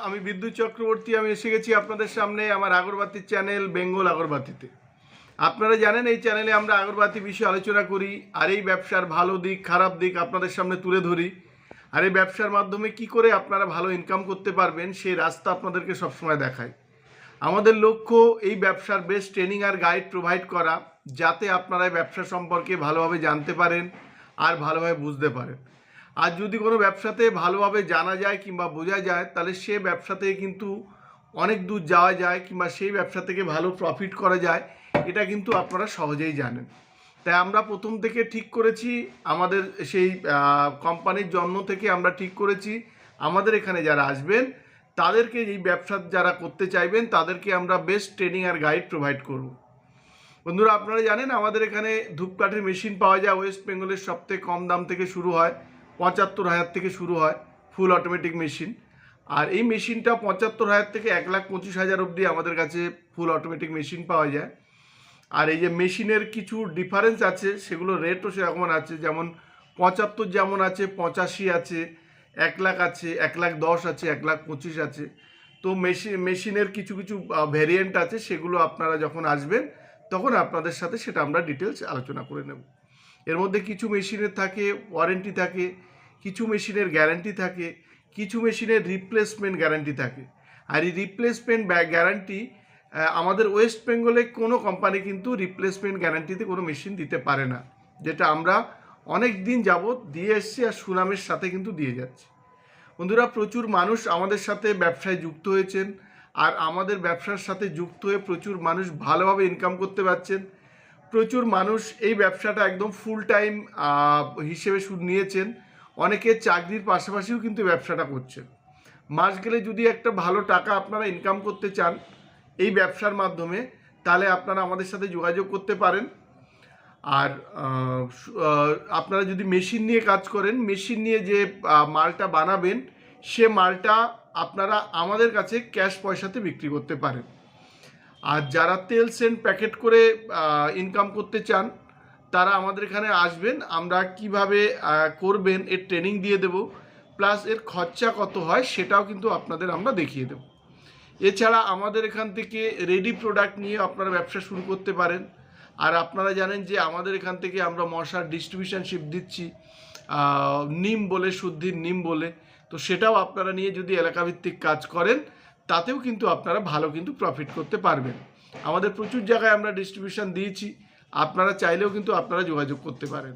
আমি বিদ্যুৎ চক্রবর্তী। আমি এসে গেছি আপনাদের সামনে আমার আগরবাতির চ্যানেল বেঙ্গল আগরবাতিতে। আপনারা জানেন এই চ্যানেলে আমরা আগরবাতি বিষয়ে আলোচনা করি, আর এই ব্যবসার ভালো দিক খারাপ দিক আপনাদের সামনে তুলে ধরি, আর এই ব্যবসার মাধ্যমে কি করে আপনারা ভালো ইনকাম করতে পারবেন সেই রাস্তা আপনাদেরকে সবসময় দেখাই। আমাদের লক্ষ্য এই ব্যবসার বেস্ট ট্রেনিং আর গাইড প্রোভাইড করা, যাতে আপনারা এই ব্যবসা সম্পর্কে ভালোভাবে জানতে পারেন আর ভালোভাবে বুঝতে পারেন। আর যদি কোনো ব্যবসাতে ভালোভাবে জানা যায় কিংবা বোঝা যায়, তাহলে সে ব্যবসাতে কিন্তু অনেক দূর যাওয়া যায় কিংবা সেই ব্যবসা থেকে ভালো প্রফিট করা যায়, এটা কিন্তু আপনারা সহজেই জানেন। তাই আমরা প্রথম থেকে ঠিক করেছি, আমাদের সেই কোম্পানির জন্ম থেকে আমরা ঠিক করেছি আমাদের এখানে যারা আসবেন তাদেরকে, এই ব্যবসা যারা করতে চাইবেন তাদেরকে আমরা বেস্ট ট্রেনিং আর গাইড প্রোভাইড করব। বন্ধুরা, আপনারা জানেন আমাদের এখানে ধূপকাঠির মেশিন পাওয়া যায় ওয়েস্ট বেঙ্গলের সবথেকে কম দাম থেকে শুরু হয়, ৭৫,০০০ থেকে শুরু হয় ফুল অটোমেটিক মেশিন। আর এই মেশিনটা ৭৫,০০০ থেকে ১,২৫,০০০ অবধি আমাদের কাছে ফুল অটোমেটিক মেশিন পাওয়া যায়। আর এই যে মেশিনের কিছু ডিফারেন্স আছে, সেগুলো রেটও সেরকম আছে, যেমন ৭৫ যেমন আছে, ৮৫ আছে, ১,০০,০০০ আছে, ১,১০,০০০ আছে, ১,২৫,০০০ আছে। তো মেশিনের কিছু কিছু ভ্যারিয়েন্ট আছে, সেগুলো আপনারা যখন আসবেন তখন আপনাদের সাথে সেটা আমরা ডিটেলস আলোচনা করে নেব। এর মধ্যে কিছু মেশিনের থাকে ওয়ারেন্টি থাকে, কিছু মেশিনের গ্যারান্টি থাকে, কিছু মেশিনের রিপ্লেসমেন্ট গ্যারান্টি থাকে। আর এই রিপ্লেসমেন্ট গ্যারান্টি আমাদের ওয়েস্ট বেঙ্গলে কোনো কোম্পানি কিন্তু রিপ্লেসমেন্ট গ্যারান্টিতে কোনো মেশিন দিতে পারে না, যেটা আমরা অনেক দিন যাবৎ দিয়ে এসছি আর সুনামের সাথে কিন্তু দিয়ে যাচ্ছি। বন্ধুরা, প্রচুর মানুষ আমাদের সাথে ব্যবসায় যুক্ত হয়েছেন, আর আমাদের ব্যবসার সাথে যুক্ত হয়ে প্রচুর মানুষ ভালোভাবে ইনকাম করতে পারছেন। প্রচুর মানুষ এই ব্যবসাটা একদম ফুল টাইম হিসেবে নিয়েছেন। অনেকে চাকরির পাশাপাশিও কিন্তু ব্যবসাটা করছেন। মাস গেলে যদি একটা ভালো টাকা আপনারা ইনকাম করতে চান এই ব্যবসার মাধ্যমে, তাহলে আপনারা আমাদের সাথে যোগাযোগ করতে পারেন। আর আপনারা যদি মেশিন নিয়ে কাজ করেন, মেশিন নিয়ে যে মালটা বানাবেন সে মালটা আপনারা আমাদের কাছে ক্যাশ পয়সাতে বিক্রি করতে পারেন। আর যারা তেল সেন্ট প্যাকেট করে ইনকাম করতে চান তারা আমাদের এখানে আসবেন, আমরা কিভাবে করবেন এর ট্রেনিং দিয়ে দেব, প্লাস এর খরচা কত হয় সেটাও কিন্তু আপনাদের আমরা দেখিয়ে দেব। এছাড়া আমাদের এখান থেকে রেডি প্রোডাক্ট নিয়ে আপনারা ব্যবসা শুরু করতে পারেন। আর আপনারা জানেন যে আমাদের এখান থেকে আমরা মশার ডিস্ট্রিবিউশনশিপ দিচ্ছি, নিম বলে, শুদ্ধির নিম বলে। তো সেটাও আপনারা নিয়ে যদি এলাকাভিত্তিক কাজ করেন তাতেও কিন্তু আপনারা ভালো কিন্তু প্রফিট করতে পারবেন। আমাদের প্রচুর জায়গায় আমরা ডিস্ট্রিবিউশন দিয়েছি, আপনারা চাইলেও কিন্তু আপনারা যোগাযোগ করতে পারেন।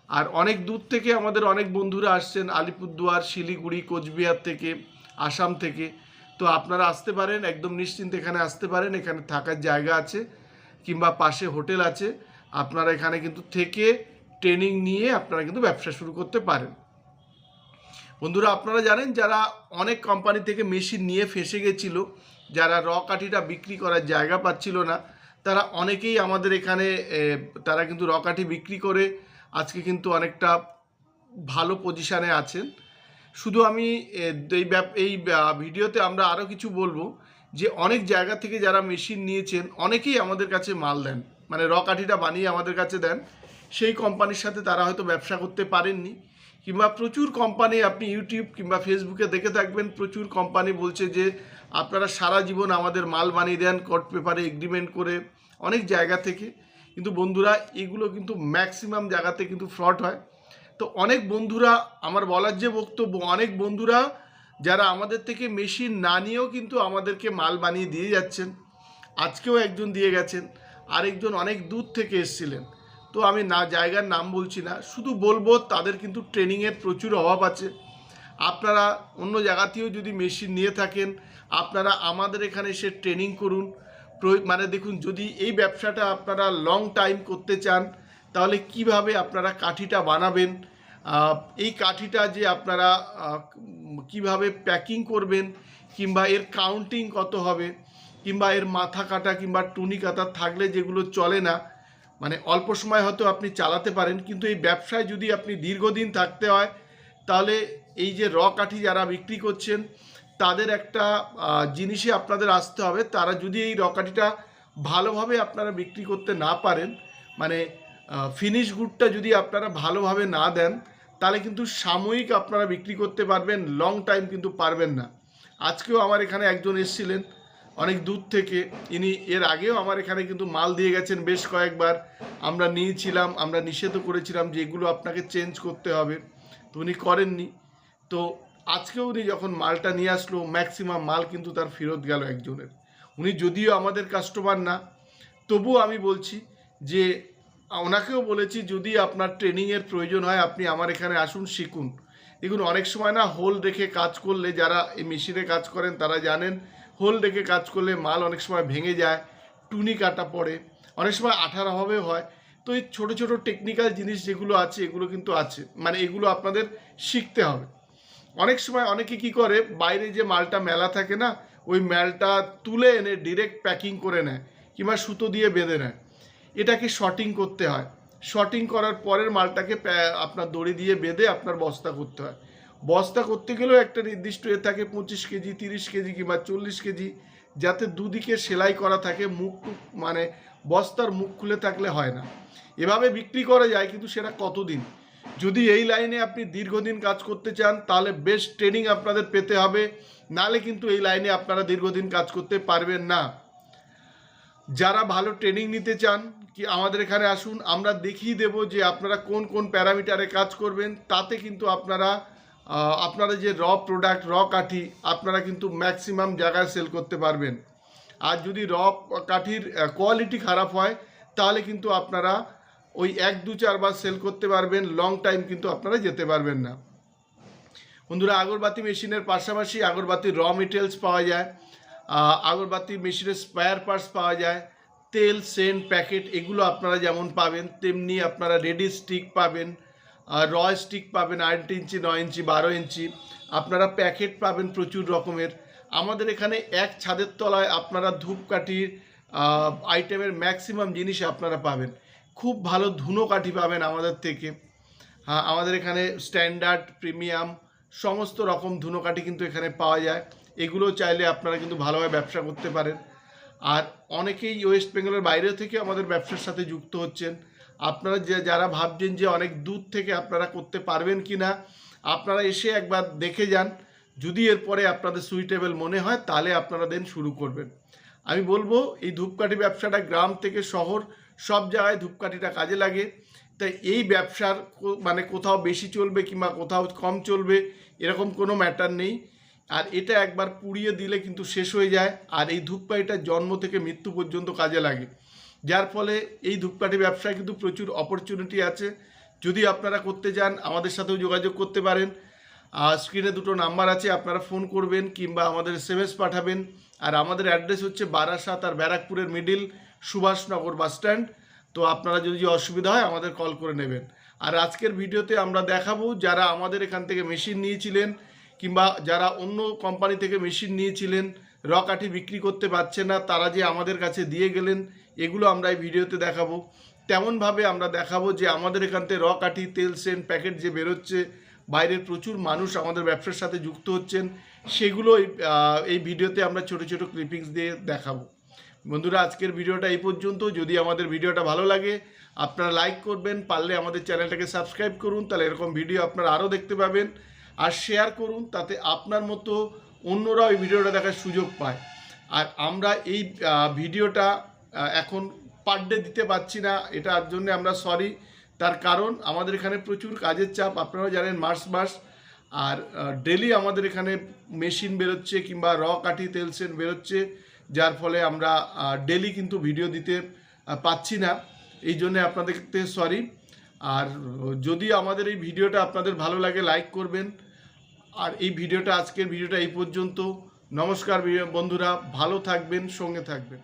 আর অনেক দূর থেকে আমাদের অনেক বন্ধুরা আসছেন, আলিপুরদুয়ার, শিলিগুড়ি, কোচবিহার থেকে, আসাম থেকে। তো আপনারা আসতে পারেন, একদম নিশ্চিন্তে এখানে আসতে পারেন। এখানে থাকার জায়গা আছে কিংবা পাশে হোটেল আছে, আপনারা এখানে কিন্তু থেকে ট্রেনিং নিয়ে আপনারা কিন্তু ব্যবসা শুরু করতে পারেন। বন্ধুরা, আপনারা জানেন যারা অনেক কোম্পানি থেকে মেশিন নিয়ে ফেসে গেছিলো, যারা র কাঠিটা বিক্রি করার জায়গা পাচ্ছিল না, তারা অনেকেই আমাদের এখানে তারা কিন্তু র কাঠি বিক্রি করে আজকে কিন্তু অনেকটা ভালো পজিশানে আছেন। শুধু আমি এই ভিডিওতে আমরা আরও কিছু বলবো যে অনেক জায়গা থেকে যারা মেশিন নিয়েছেন অনেকেই আমাদের কাছে মাল দেন, মানে র কাঠিটা বানিয়ে আমাদের কাছে দেন। সেই কোম্পানির সাথে তারা হয়তো ব্যবসা করতে পারেননি, কিংবা প্রচুর কোম্পানি আপনি ইউটিউব কিংবা ফেসবুকে দেখে থাকবেন, প্রচুর কোম্পানি বলছে যে আপনারা সারা জীবন আমাদের মাল বানিয়ে দেন কোর্ট পেপারে এগ্রিমেন্ট করে, অনেক জায়গা থেকে। কিন্তু বন্ধুরা, এগুলো কিন্তু ম্যাক্সিমাম জায়গাতে কিন্তু ফ্রড হয়। তো অনেক বন্ধুরা, আমার বলার যে বক্তব্য, অনেক বন্ধুরা যারা আমাদের থেকে মেশিন না নিয়েও কিন্তু আমাদেরকে মাল বানিয়ে দিয়ে যাচ্ছেন। আজকেও একজন দিয়ে গেছেন, আরেকজন অনেক দূর থেকে এসেছিলেন। তো আমি জায়গার নাম বলছি না, শুধু বলবো তাদের কিন্তু ট্রেনিংয়ের প্রচুর অভাব আছে। আপনারা অন্য জায়গাতেও যদি মেশিন নিয়ে থাকেন, আপনারা আমাদের এখানে এসে ট্রেনিং করুন। মানে দেখুন, যদি এই ব্যবসাটা আপনারা লং টাইম করতে চান তাহলে কিভাবে আপনারা কাঠিটা বানাবেন, এই কাঠিটা যে আপনারা কিভাবে প্যাকিং করবেন, কিংবা এর কাউন্টিং কত হবে, কিংবা এর মাথা কাটা কিংবা টুনি কাটা থাকলে যেগুলো চলে না, মানে অল্প সময় হয়তো আপনি চালাতে পারেন, কিন্তু এই ব্যবসায় যদি আপনি দীর্ঘদিন থাকতে হয় তাহলে এই যে র কাঠি যারা বিক্রি করছেন তাদের একটা জিনিসে আপনাদের আসতে হবে। তারা যদি এই র কাঠিটা ভালোভাবে আপনারা বিক্রি করতে না পারেন, মানে ফিনিশ গুডটা যদি আপনারা ভালোভাবে না দেন, তাহলে কিন্তু সাময়িক আপনারা বিক্রি করতে পারবেন, লং টাইম কিন্তু পারবেন না। আজকেও আমার এখানে একজন এসেছিলেন অনেক দূর থেকে, ইনি এর আগেও আমার এখানে কিন্তু মাল দিয়ে গেছেন বেশ কয়েকবার। আমরা নিয়েছিলাম, আমরা নিষেধও করেছিলাম যে এগুলো আপনাকে চেঞ্জ করতে হবে, তো উনি করেননি। তো আজকেও উনি যখন মালটা নিয়ে আসলো, ম্যাক্সিমাম মাল কিন্তু তার ফেরত গেল একজনের। উনি যদিও আমাদের কাস্টমার না, তবুও আমি বলছি যে ওনাকেও বলেছি যদি আপনার ট্রেনিংয়ের প্রয়োজন হয় আপনি আমার এখানে আসুন, শিখুন। দেখুন অনেক সময় না হোল রেখে কাজ করলে, যারা এই মেশিনে কাজ করেন তারা জানেন, হোল রেখে কাজ করলে মাল অনেক সময় ভেঙে যায়, টুনি কাটা পড়ে, অনেক সময় আঠার অভাবে হয়। তো এই ছোটো ছোটো টেকনিক্যাল জিনিস যেগুলো আছে এগুলো কিন্তু আছে, মানে এগুলো আপনাদের শিখতে হবে। অনেক সময় অনেকে কি করে, বাইরে যে মালটা মেলা থাকে না, ওই মালটা তুলে এনে ডিরেক্ট প্যাকিং করে নেয় কিংবা সুতো দিয়ে বেঁধে নেয়। এটাকে শর্টিং করতে হয়, শর্টিং করার পরের মালটাকে আপনার দড়ি দিয়ে বেঁধে আপনার বস্তা করতে হয়। বস্তা করতে গেলেও একটা নির্দিষ্ট থাকে 25 কেজি, 30 কেজি কিংবা 40 কেজি, যাতে দুদিকে সেলাই করা থাকে, মুখটুক মানে বস্তার মুখ খুলে থাকলে হয় না। এভাবে বিক্রি করা যায়, কিন্তু সেটা কতদিন? যদি এই লাইনে আপনি দীর্ঘদিন কাজ করতে চান তাহলে বেস্ট ট্রেনিং আপনাদের পেতে হবে, নালে কিন্তু এই লাইনে আপনারা দীর্ঘদিন কাজ করতে পারবেন না। যারা ভালো ট্রেনিং নিতে চান কি আমাদের এখানে আসুন, আমরা দেখিয়ে দেব যে আপনারা কোন কোন প্যারামিটারে কাজ করবেন। তাতে কিন্তু আপনারা যে র প্রোডাক্ট, র কাঠি আপনারা কিন্তু ম্যাক্সিমাম জায়গায় সেল করতে পারবেন। আর যদি র কাঠির কোয়ালিটি খারাপ হয় তাহলে কিন্তু আপনারা ওই 1-2-4 বার সেল করতে পারবেন, লং টাইম কিন্তু আপনারা যেতে পারবেন না। বন্ধুরা, আগরবাতি মেশিনের পাশাপাশি আগরবাতির র মেটেরিয়ালস পাওয়া যায়, আগরবাতি মেশিনের স্পেয়ার পার্টস পাওয়া যায়, তেল, সেন্ট, প্যাকেট, এগুলো আপনারা যেমন পাবেন তেমনি আপনারা রেডি স্টিক পাবেন, র স্টিক পাবেন 8 ইঞ্চি, 9 ইঞ্চি, 12 ইঞ্চি, আপনারা প্যাকেট পাবেন প্রচুর রকমের। আমাদের এখানে এক ছাদের তলায় আপনারা ধূপকাঠির আইটেমের ম্যাক্সিমাম জিনিস আপনারা পাবেন। খুব ভালো ধুনো কাঠি পাবেন আমাদের থেকে। হ্যাঁ, আমাদের এখানে স্ট্যান্ডার্ড, প্রিমিয়াম সমস্ত রকম ধুনো কাঠি কিন্তু এখানে পাওয়া যায়। এগুলো চাইলে আপনারা কিন্তু ভালোভাবে ব্যবসা করতে পারেন। আর অনেকেই ওয়েস্ট বেঙ্গলের বাইরে থেকে আমাদের ব্যবসার সাথে যুক্ত হচ্ছেন। আপনারা যারা ভাবছেন যে অনেক দূর থেকে আপনারা করতে পারবেন কি না, আপনারা এসে একবার দেখে যান। যদি এরপরে আপনাদের সুইটেবল মনে হয় তাহলে আপনারা দেন শুরু করবেন। আমি বলবো এই ধূপকাঠি ব্যবসাটা গ্রাম থেকে শহর সব জায়গায় ধূপকাঠিটা কাজে লাগে। তাই এই ব্যবসার মানে কোথাও বেশি চলবে কিংবা কোথাও কম চলবে এরকম কোনো ম্যাটার নেই। আর এটা একবার পুড়িয়ে দিলে কিন্তু শেষ হয়ে যায়। আর এই ধূপকাঠিটা জন্ম থেকে মৃত্যু পর্যন্ত কাজে লাগে, যার ফলে এই ধূপকাঠি ব্যবসায় কিন্তু প্রচুর অপরচুনিটি আছে। যদি আপনারা করতে চান আমাদের সাথেও যোগাযোগ করতে পারেন। স্ক্রিনে দুটো নাম্বার আছে, আপনারা ফোন করবেন কিংবা আমাদের SMS পাঠাবেন। আর আমাদের অ্যাড্রেস হচ্ছে বারাসাত আর ব্যারাকপুরের মিডিল, সুভাষনগর বাস স্ট্যান্ড। তো আপনারা যদি অসুবিধা হয় আমাদের কল করে নেবেন। আর আজকের ভিডিওতে আমরা দেখাবো যারা আমাদের এখান থেকে মেশিন নিয়েছিলেন কিংবা যারা অন্য কোম্পানি থেকে মেশিন নিয়েছিলেন, র কাঠি বিক্রি করতে পারছে না, তারা যে আমাদের কাছে দিয়ে গেলেন, এগুলো আমরা এই ভিডিওতে দেখাবো। তেমনভাবে আমরা দেখাবো যে আমাদের এখান থেকে র কাঠি, তেল, সেন্ট, প্যাকেট যে বেরোচ্ছে, বাইরের প্রচুর মানুষ আমাদের ব্যবসার সাথে যুক্ত হচ্ছেন, সেগুলো এই ভিডিওতে আমরা ছোট ছোট ক্লিপিংস দিয়ে দেখাবো। বন্ধুরা, আজকের ভিডিওটা এই পর্যন্ত। যদি আমাদের ভিডিওটা ভালো লাগে আপনারা লাইক করবেন, পারলে আমাদের চ্যানেলটাকে সাবস্ক্রাইব করুন, তাহলে এরকম ভিডিও আপনারা আরও দেখতে পাবেন। আর শেয়ার করুন, তাতে আপনার মতো অন্যরাও এই ভিডিওটা দেখার সুযোগ পায়। আর আমরা এই ভিডিওটা এখন পার ডে দিতে পারছি না, এটার জন্য আমরা সরি। তার কারণ আমাদের এখানে প্রচুর কাজের চাপ, আপনারা জানেন মার্চ মাস। আর ডেলি আমাদের এখানে মেশিন বেরোচ্ছে কিংবা র কাঠি, তেল, সেন্ট বেরোচ্ছে, যার ফলে আমরা ডেলি কিন্তু ভিডিও দিতে পাচ্ছি না। এই জন্যে আপনাদেরকে সরি। আর যদি আমাদের এই ভিডিওটা আপনাদের ভালো লাগে লাইক করবেন। আর এই ভিডিওটা, আজকের ভিডিওটা এই পর্যন্ত। নমস্কার বন্ধুরা, ভালো থাকবেন, সঙ্গে থাকবেন।